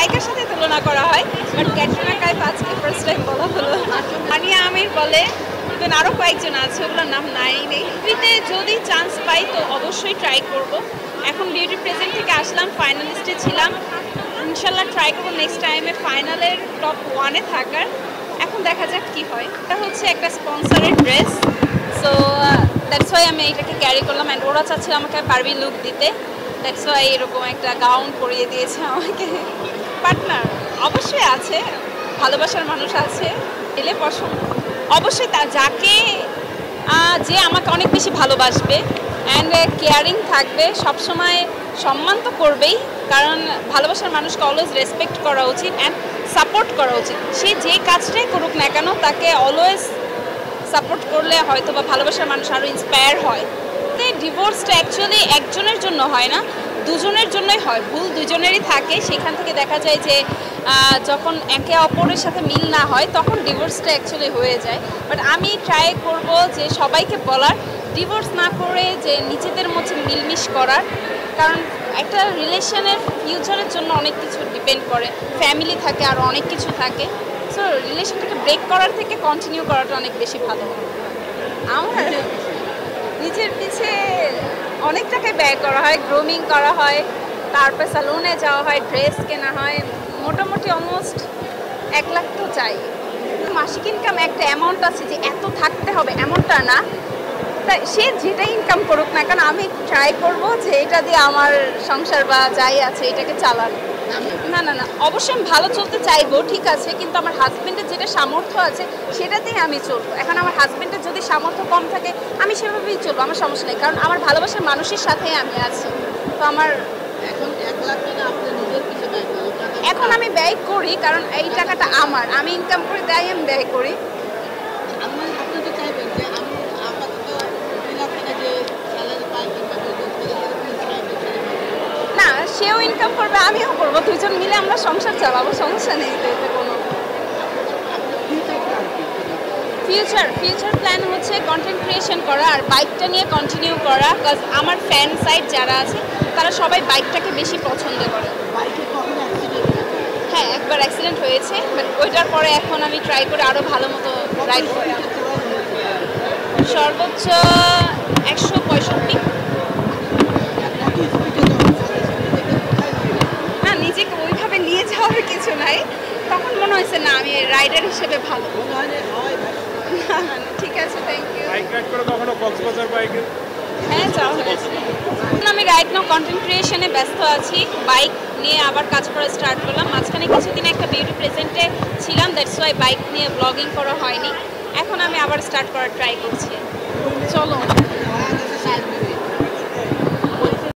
নায়িকার সাথে তুলনা করা হয়, বাট ক্যাটরিনা কাইফ আজকে ফার্স্ট টাইম বলা হলো। আনিয়া আমির বলে, ইভেন আরও কয়েকজন আছে, ওগুলোর নাম নেই। টিভিতে যদি চান্স পাই তো অবশ্যই ট্রাই করব। এখন বিউটি প্রেজেন্ট থেকে আসলাম, ফাইনালিস্টে ছিলাম, ইনশাল্লাহ ট্রাই করবো নেক্সট টাইমে ফাইনালের টপ 1-এ থাকার। এখন দেখা যাক কি হয়। এটা হচ্ছে একটা স্পন্সরের ড্রেস, সো দ্যাটস ওয়াই আমি এটাকে ক্যারি করলাম। অ্যান্ড ওরা চাচ্ছিল আমাকে বারবি লুক দিতে, দ্যাটস ওয়াই এরকম একটা গাউন পরিয়ে দিয়েছে আমাকে। পার্টনার অবশ্যই আছে, ভালোবাসার মানুষ আছে, এলে পছন্দ অবশ্যই তা যাকে যে আমাকে অনেক বেশি ভালোবাসবে অ্যান্ড কেয়ারিং থাকবে, সবসময় সম্মান তো করবেই, কারণ ভালোবাসার মানুষকে অলওয়েজ রেসপেক্ট করা উচিত অ্যান্ড সাপোর্ট করা উচিত। সে যে কাজটাই করুক না কেন তাকে অলওয়েজ সাপোর্ট করলে হয়তো বা ভালোবাসার মানুষ আরও ইন্সপায়ার হয়। ডিভোর্সটা অ্যাকচুয়ালি একজনের জন্য হয় না, দুজনের জন্যই হয়। ভুল দুজনেরই থাকে, সেখান থেকে দেখা যায় যে যখন একে অপরের সাথে মিল না হয় তখন ডিভোর্সটা অ্যাকচুয়ালি হয়ে যায়। বাট আমি ট্রাই করব যে সবাইকে বলার, ডিভোর্স না করে যে নিজেদের মধ্যে মিলমিশ করার, কারণ একটা রিলেশনের ফিউচারের জন্য অনেক কিছু ডিপেন্ড করে, ফ্যামিলি থাকে আর অনেক কিছু থাকে। সো রিলেশনটাকে ব্রেক করার থেকে কন্টিনিউ করাটা অনেক বেশি ভালো। আমার নিজের পিছে অনেক টাকায় ব্যয় করা হয়, গ্রুমিং করা হয়, তারপর স্যালুনে যাওয়া হয়, ড্রেস কেনা হয়, মোটামুটি অলমোস্ট 1 লাখ তো চাই। মাসিক ইনকাম একটা অ্যামাউন্ট আছে যে এত থাকতে হবে এমনটা না, তাই সে যেটাই ইনকাম করুক না কেন আমি ট্রাই করব যে এটা দিয়ে আমার সংসার বা যাই আছে এটাকে চালানো। না না না, অবশ্যই আমি ভালো চলতে চাইবো, ঠিক আছে, কিন্তু আমার হাজব্যান্ডের যেটা সামর্থ্য আছে সেটাতেই আমি চলবো। এখন আমার হাজব্যান্ডের যদি সামর্থ্য কম থাকে আমি সেভাবেই চলবো, আমার সমস্যা নেই, কারণ আমার ভালোবাসার মানুষের সাথেই আমি আছি। তো আমার এখন আমি ব্যয় করি, কারণ এই টাকাটা আমার, আমি ইনকাম করি তাই আমি ব্যয় করি। না, সেও ইনকাম করবে আমিও করবো, দুজন মিলে আমরা সংসার চালাবো, সমস্যা নেই। তো এতে কোনো ফিউচার প্ল্যান হচ্ছে কন্টেন্ট ক্রিয়েশন করা আর বাইকটা নিয়ে কন্টিনিউ করা, বিকজ আমার ফ্যান সাইড যারা আছে তারা সবাই বাইকটাকে বেশি পছন্দ করে। হ্যাঁ, একবার অ্যাক্সিডেন্ট হয়েছে, বাট ওইটার পরে এখন আমি ট্রাই করে আরও ভালো মতো রাইড করি। সর্বোচ্চ 165। না, নিজেকে ওইভাবে নিয়ে যাওয়ার কিছু নাই, তখন মনে হয়েছে না আমি রাইডার হিসেবে ভালো। ঠিক আছে, থ্যাংক ইউ। হ্যাঁ, যাওয়া হয়েছে। আমি রাইট নাও কন্টেন্ট ক্রিয়েশনে ব্যস্ত আছি, বাইক নিয়ে আবার কাজ করা স্টার্ট করলাম। মাঝখানে কিছুদিন একটা বিউটি প্রেজেন্টে ছিলাম, দ্যাটস ওয়াই বাইক নিয়ে ব্লগিং করা হয়নি। এখন আমি আবার স্টার্ট করার ট্রাই করছি। চলো।